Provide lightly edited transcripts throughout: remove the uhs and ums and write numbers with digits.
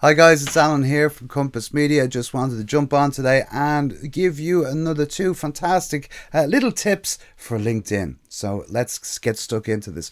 Hi guys, it's Alan here from Compass Media. Just wanted to jump on today and give you another two fantastic little tips for LinkedIn. So let's get stuck into this.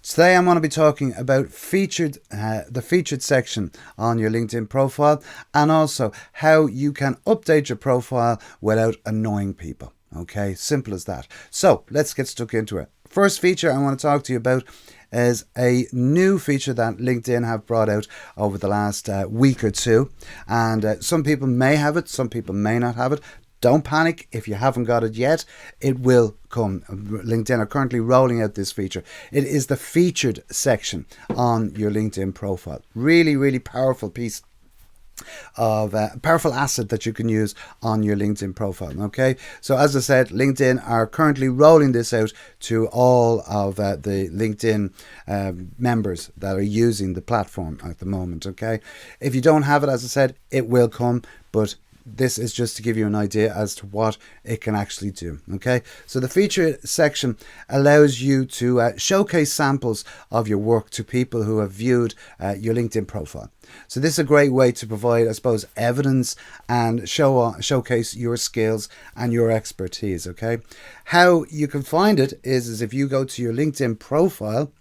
Today I'm going to be talking about the featured section on your LinkedIn profile, and also how you can update your profile without annoying people. Okay, simple as that. So let's get stuck into it. First feature I want to talk to you about is a new feature that LinkedIn have brought out over the last week or two. And some people may have it, some people may not have it. Don't panic if you haven't got it yet. It will come. LinkedIn are currently rolling out this feature. It is the featured section on your LinkedIn profile. Really, really powerful piece of a powerful asset that you can use on your LinkedIn profile. Okay, so as I said, LinkedIn are currently rolling this out to all of the LinkedIn members that are using the platform at the moment. Okay, if you don't have it, as I said, it will come, but this is just to give you an idea as to what it can actually do. Okay, so the feature section allows you to showcase samples of your work to people who have viewed your LinkedIn profile. So this is a great way to provide, I suppose, evidence and showcase your skills and your expertise. Okay, how you can find it is if you go to your LinkedIn profile,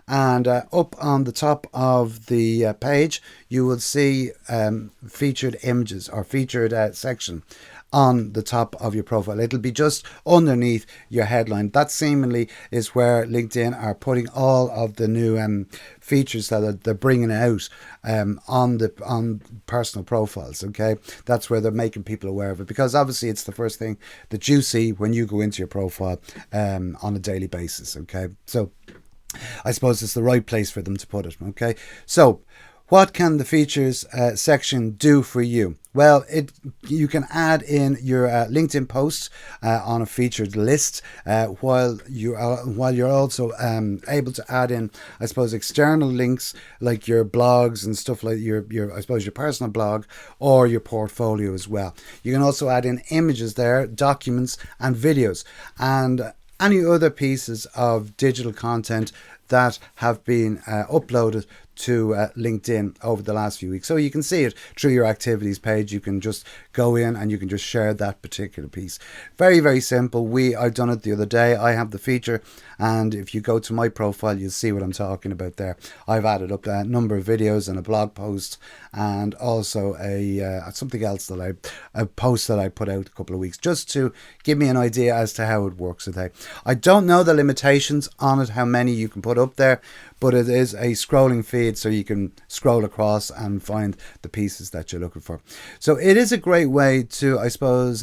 and up on the top of the page you will see featured images or featured section on the top of your profile. It'll be just underneath your headline. That seemingly is where LinkedIn are putting all of the new features that they're bringing out on personal profiles. Okay, that's where they're making people aware of it, because obviously it's the first thing that you see when you go into your profile on a daily basis. Okay, so I suppose it's the right place for them to put it. Okay, so what can the features section do for you? Well, you can add in your LinkedIn posts on a featured list, while you're also able to add in, I suppose, external links like your blogs and stuff, like your I suppose your personal blog or your portfolio as well. You can also add in images there, documents and videos, and any other pieces of digital content that have been uploaded to LinkedIn over the last few weeks. So you can see it through your activities page. You can just go in and you can just share that particular piece. Very, very simple. I've done it the other day. I have the feature, and if you go to my profile, you'll see what I'm talking about there. I've added up a number of videos and a blog post, and also something else a post that I put out a couple of weeks, just to give me an idea as to how it works. Okay, I don't know the limitations on it, how many you can put up there, but it is a scrolling feed, so you can scroll across and find the pieces that you're looking for. So it is a great way to, I suppose,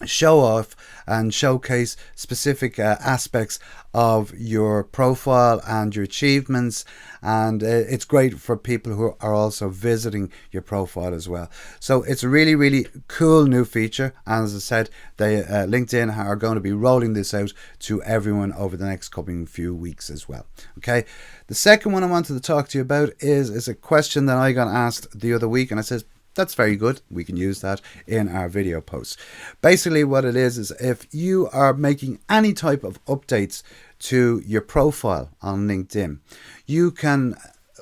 show off and showcase specific aspects of your profile and your achievements, and it's great for people who are also visiting your profile as well. So it's a really, really cool new feature, and as I said, LinkedIn are going to be rolling this out to everyone over the next coming few weeks as well. Okay, the second one I wanted to talk to you about is a question that I got asked the other week, and I says, that's very good. We can use that in our video posts. Basically what it is if you are making any type of updates to your profile on LinkedIn, you can,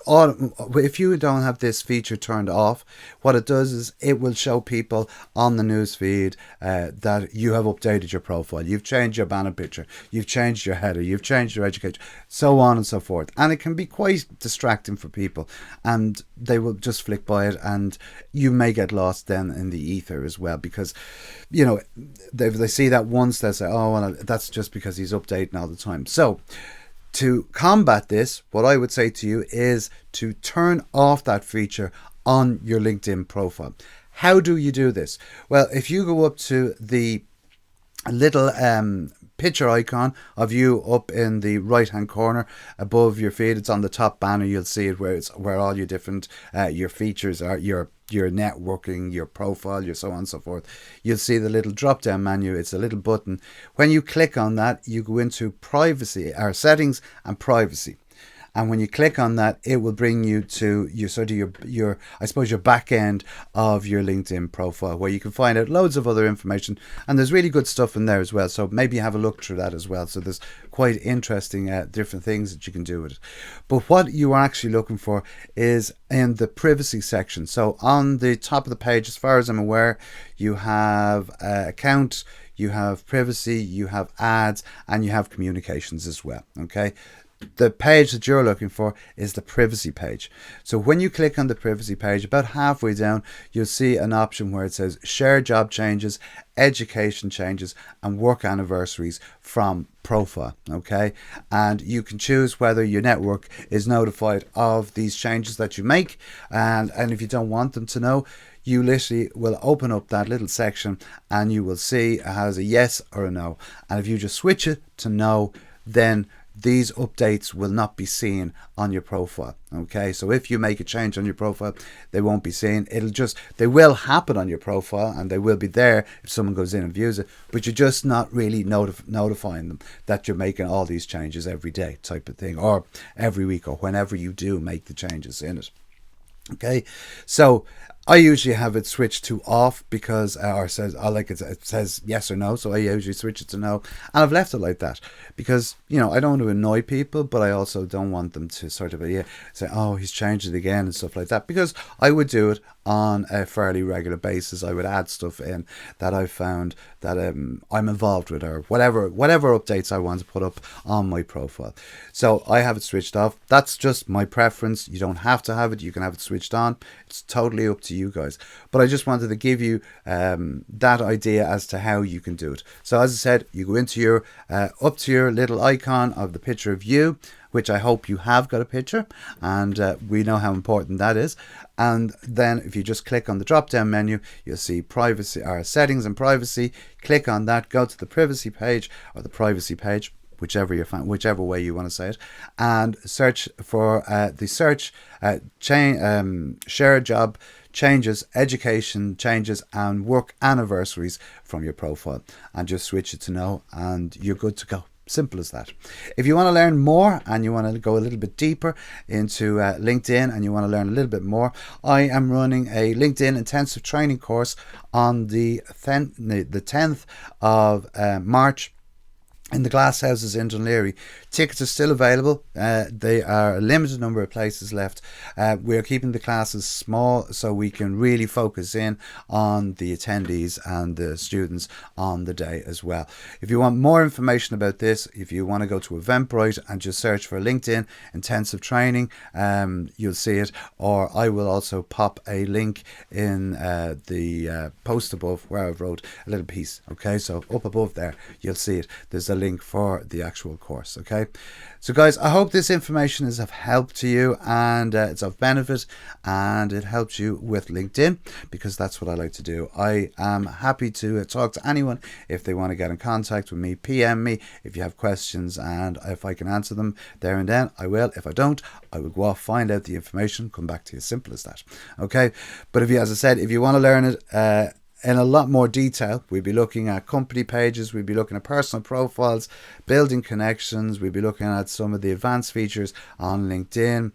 if you don't have this feature turned off, what it does is it will show people on the news feed that you have updated your profile. You've changed your banner picture, you've changed your header, you've changed your education, so on and so forth. And it can be quite distracting for people, and they will just flick by it, and you may get lost then in the ether as well, because if they see that once, they say, oh well, that's just because he's updating all the time. So to combat this, what I would say to you is to turn off that feature on your LinkedIn profile. How do you do this? Well, if you go up to the little picture icon of you up in the right hand corner above your feed, it's on the top banner, you'll see it where all your different your features are, your networking, your profile, your so on and so forth. You'll see the little drop down menu. It's a little button. When you click on that, you go into privacy or settings and privacy. And when you click on that, it will bring you to your sort of your I suppose your back end of your LinkedIn profile, where you can find out loads of other information, and there's really good stuff in there as well. So maybe have a look through that as well. So there's quite interesting different things that you can do with it. But what you are actually looking for is in the privacy section. So on the top of the page, as far as I'm aware, you have account, you have privacy, you have ads, and you have communications as well. Okay. The page that you're looking for is the privacy page. So when you click on the privacy page, about halfway down, you'll see an option where it says share job changes, education changes, and work anniversaries from profile. Okay, and you can choose whether your network is notified of these changes that you make, and if you don't want them to know, you literally will open up that little section and you will see it has a yes or a no. And if you just switch it to no, then these updates will not be seen on your profile. Okay, so if you make a change on your profile, they won't be seen. They will happen on your profile and they will be there if someone goes in and views it, but you're just not really notifying them that you're making all these changes every day type of thing, or every week, or whenever you do make the changes in it. Okay, so I usually have it switched to off because, or says, I like it says yes or no, so I usually switch it to no, and I've left it like that because, you know, I don't want to annoy people, but I also don't want them to sort of say, oh, he's changed it again and stuff like that, because I would do it on a fairly regular basis. I would add stuff in that I found that I'm involved with, or whatever updates I want to put up on my profile. So I have it switched off. That's just my preference. You don't have to have it. You can have it switched on. It's totally up to you guys. But I just wanted to give you that idea as to how you can do it. So as I said, you go into your up to your little icon of the picture of you, which I hope you have got a picture, and we know how important that is. And then if you just click on the drop down menu, you'll see privacy or settings and privacy. Click on that, go to the privacy page or the privacy page, whichever way you want to say it, and search for share job changes, education changes, and work anniversaries from your profile, and just switch it to no, and you're good to go. Simple as that. If you want to learn more and you want to go a little bit deeper into LinkedIn and you want to learn a little bit more, I am running a LinkedIn intensive training course on the 10th of March in the glass houses in Dunleary. Tickets are still available. They are a limited number of places left. We're keeping the classes small so we can really focus in on the attendees and the students on the day as well. If you want more information about this, if you want to go to Eventbrite and just search for LinkedIn intensive training, you'll see it, or I will also pop a link in the post above where I've wrote a little piece. Okay, so up above there you'll see it. There's a link for the actual course. Okay, so guys, I hope this information is of help to you, and it's of benefit, and it helps you with LinkedIn, because that's what I like to do. I am happy to talk to anyone if they want to get in contact with me. PM me if you have questions, and if I can answer them there and then, I will. If I don't, I will go off, find out the information, come back to you. Simple as that. Okay, but if you, as I said, if you want to learn it in a lot more detail, we'll be looking at company pages, we'll be looking at personal profiles, building connections, we'll be looking at some of the advanced features on LinkedIn,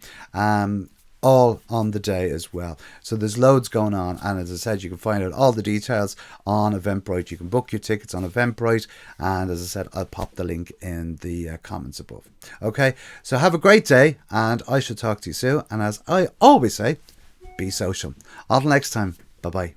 all on the day as well. So there's loads going on, and as I said, you can find out all the details on Eventbrite. You can book your tickets on Eventbrite, and as I said, I'll pop the link in the comments above. Okay, so have a great day, and I shall talk to you soon, and as I always say, be social. Until next time, bye bye.